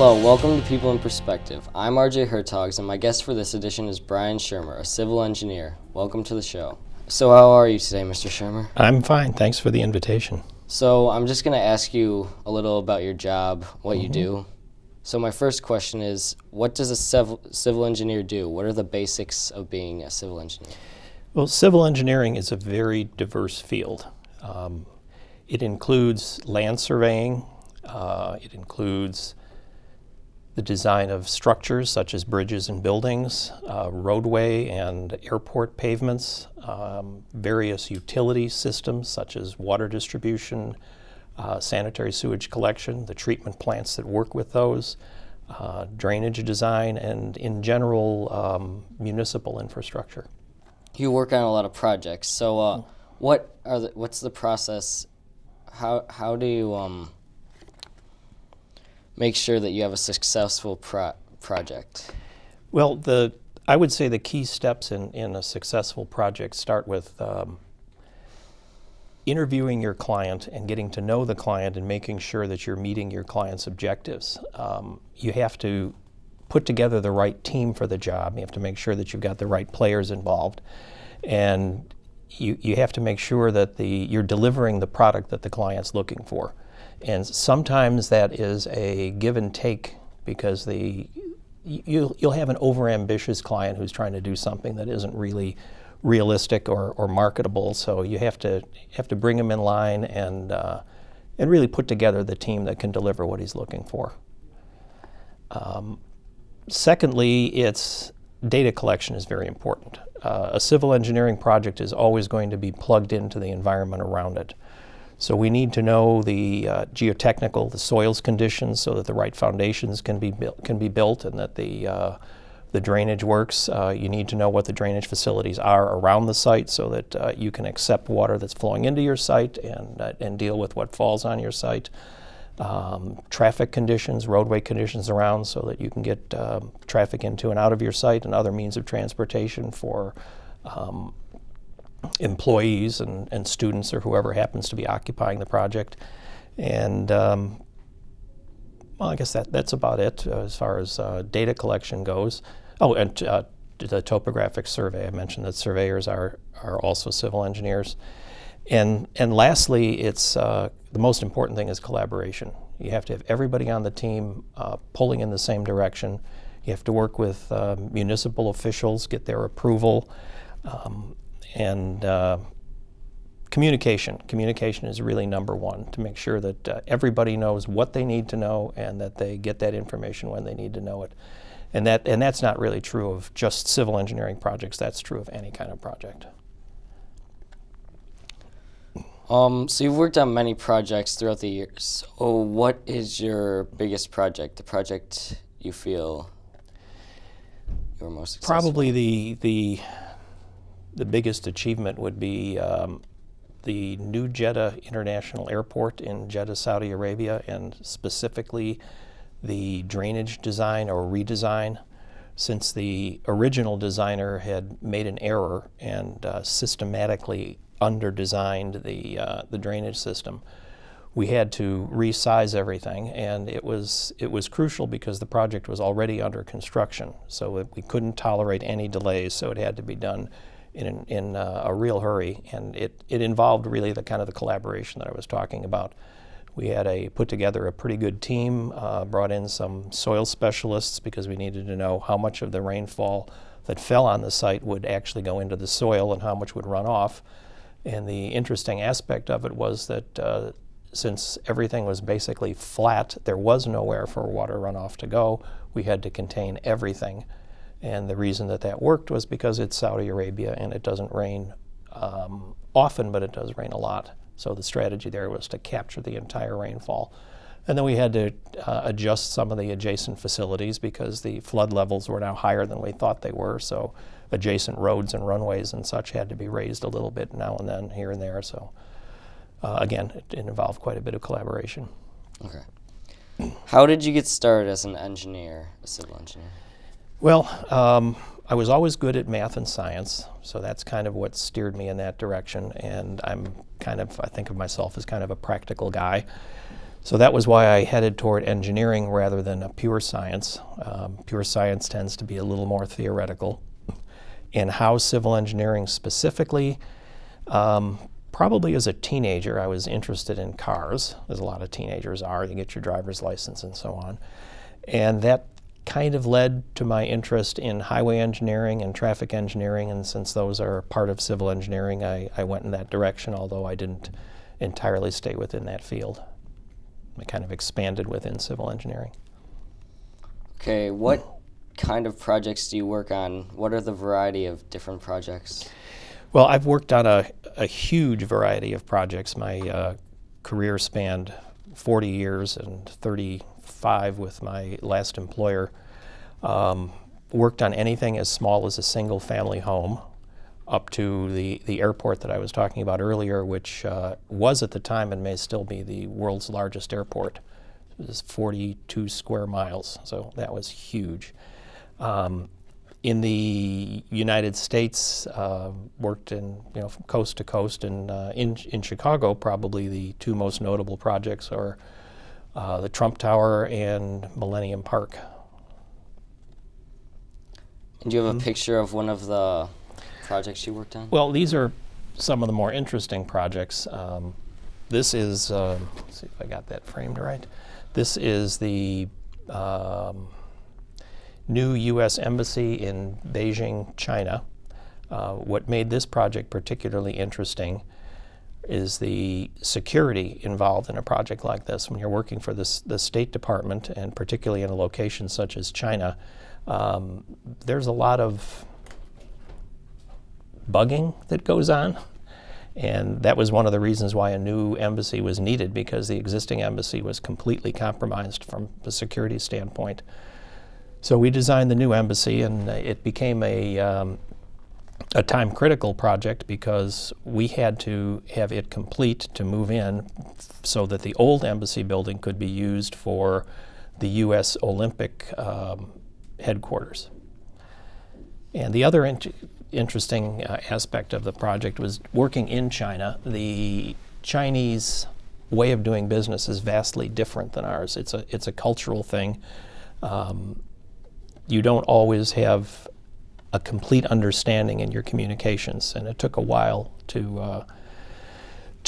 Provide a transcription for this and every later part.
Hello, welcome to People in Perspective. I'm RJ Hertogs, and my guest for this edition is Brian Schirmer, a civil engineer. Welcome to the show. So how are you today, Mr. Schirmer? I'm fine. Thanks for the invitation. So I'm just going to ask you a little about your job, what you do. So my first question is, what does a civil engineer do? What are the basics of being a civil engineer? Well, civil engineering is a very diverse field. It includes land surveying. It includes the design of structures such as bridges and buildings, roadway and airport pavements, various utility systems such as water distribution, sanitary sewage collection, the treatment plants that work with those, drainage design, and in general, municipal infrastructure. You work on a lot of projects. So what's the process? How do you make sure that you have a successful project? Well, I would say the key steps in a successful project start with interviewing your client and getting to know the client and making sure that you're meeting your client's objectives. You have to put together the right team for the job. You have to make sure that you've got the right players involved. And you have to make sure that you're delivering the product that the client's looking for. And sometimes that is a give and take, because you'll have an overambitious client who's trying to do something that isn't really realistic or marketable. So you have to bring him in line and really put together the team that can deliver what he's looking for. Secondly, data collection is very important. A civil engineering project is always going to be plugged into the environment around it. So we need to know the geotechnical, the soils conditions, so that the right foundations can be built and that the drainage works. You need to know what the drainage facilities are around the site so that you can accept water that's flowing into your site and deal with what falls on your site. Traffic conditions, roadway conditions around, so that you can get traffic into and out of your site, and other means of transportation for employees and students or whoever happens to be occupying the project. And well, I guess that's about it as far as data collection goes. Oh, and the topographic survey. I mentioned that surveyors are also civil engineers. And lastly, it's the most important thing is collaboration. You have to have everybody on the team pulling in the same direction. You have to work with municipal officials, get their approval. And communication. Communication is really number one, to make sure that everybody knows what they need to know and that they get that information when they need to know it. And that's not really true of just civil engineering projects. That's true of any kind of project. So you've worked on many projects throughout the years. So what is your biggest project, the project you feel you were most successful? Probably the biggest achievement would be the new Jeddah International Airport in Jeddah, Saudi Arabia, and specifically the drainage design or redesign, since the original designer had made an error and systematically under-designed the drainage system. We had to resize everything, and it was crucial because the project was already under construction, so we couldn't tolerate any delays, so it had to be done in a real hurry, and it involved really the kind of the collaboration that I was talking about. We had put together a pretty good team, brought in some soil specialists because we needed to know how much of the rainfall that fell on the site would actually go into the soil and how much would run off. And the interesting aspect of it was that since everything was basically flat, there was nowhere for water runoff to go. We had to contain everything. And the reason that worked was because it's Saudi Arabia and it doesn't rain often, but it does rain a lot. So the strategy there was to capture the entire rainfall. And then we had to adjust some of the adjacent facilities because the flood levels were now higher than we thought they were. So adjacent roads and runways and such had to be raised a little bit now and then, here and there. So again, it involved quite a bit of collaboration. Okay. How did you get started as an engineer, a civil engineer? Well, I was always good at math and science, so that's kind of what steered me in that direction. And I think of myself as kind of a practical guy. So that was why I headed toward engineering rather than a pure science. Pure science tends to be a little more theoretical. And how civil engineering specifically, probably as a teenager, I was interested in cars, as a lot of teenagers are. You get your driver's license and so on. And that kind of led to my interest in highway engineering and traffic engineering, and since those are part of civil engineering, I went in that direction, although I didn't entirely stay within that field. I kind of expanded within civil engineering. Okay, what kind of projects do you work on? What are the variety of different projects? Well, I've worked on a huge variety of projects. My career spanned 40 years and 35 with my last employer. Worked on anything as small as a single family home up to the airport that I was talking about earlier, which was at the time and may still be the world's largest airport. It was 42 square miles, so that was huge. In the United States, worked in from coast to coast, and in Chicago, probably the two most notable projects are the Trump Tower and Millennium Park. And do you have a picture of one of the projects you worked on? Well, these are some of the more interesting projects. This is, let's see if I got that framed right. This is the new U.S. Embassy in Beijing, China. What made this project particularly interesting is the security involved in a project like this. When you're working for the State Department, and particularly in a location such as China, there's a lot of bugging that goes on, and that was one of the reasons why a new embassy was needed, because the existing embassy was completely compromised from a security standpoint. So we designed the new embassy, and it became a time-critical project because we had to have it complete to move in so that the old embassy building could be used for the U.S. Olympic headquarters. And the other interesting aspect of the project was working in China. The Chinese way of doing business is vastly different than ours. It's a cultural thing. You don't always have a complete understanding in your communications, and it took a while to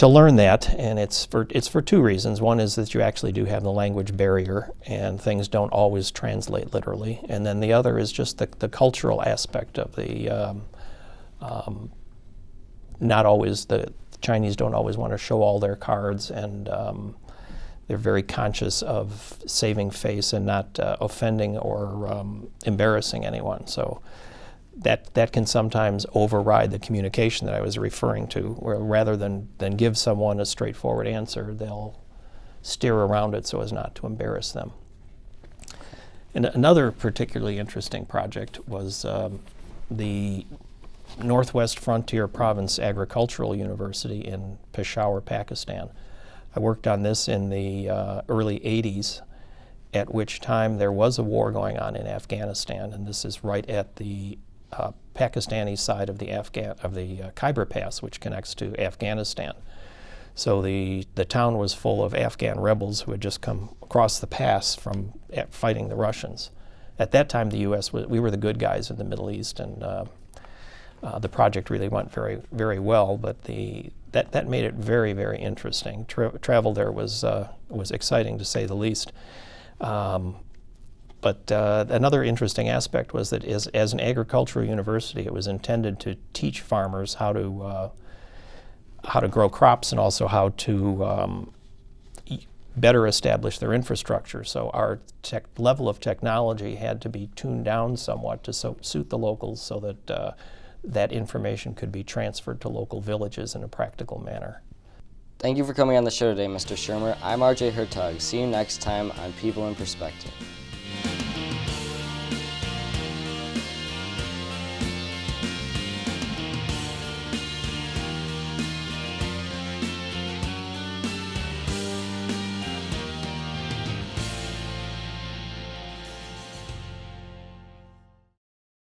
learn that, and it's for two reasons. One is that you actually do have the language barrier, and things don't always translate literally, and then the other is just the cultural aspect of the not always, the Chinese don't always want to show all their cards, and they're very conscious of saving face and not offending or embarrassing anyone. So that can sometimes override the communication that I was referring to, where rather than give someone a straightforward answer, they'll steer around it so as not to embarrass them. And another particularly interesting project was the Northwest Frontier Province Agricultural University in Peshawar, Pakistan. I worked on this in the early 80s, at which time there was a war going on in Afghanistan, and this is right at the Pakistani side of the Khyber Pass, which connects to Afghanistan. So the town was full of Afghan rebels who had just come across the pass from fighting the Russians. At that time, the U.S. we were the good guys in the Middle East, and the project really went very, very well. But that made it very, very interesting. Travel there was exciting, to say the least. But another interesting aspect was that as an agricultural university, it was intended to teach farmers how to grow crops and also how to better establish their infrastructure. So our level of technology had to be tuned down somewhat to suit the locals, so that that information could be transferred to local villages in a practical manner. Thank you for coming on the show today, Mr. Schirmer. I'm RJ Hertogs. See you next time on People in Perspective.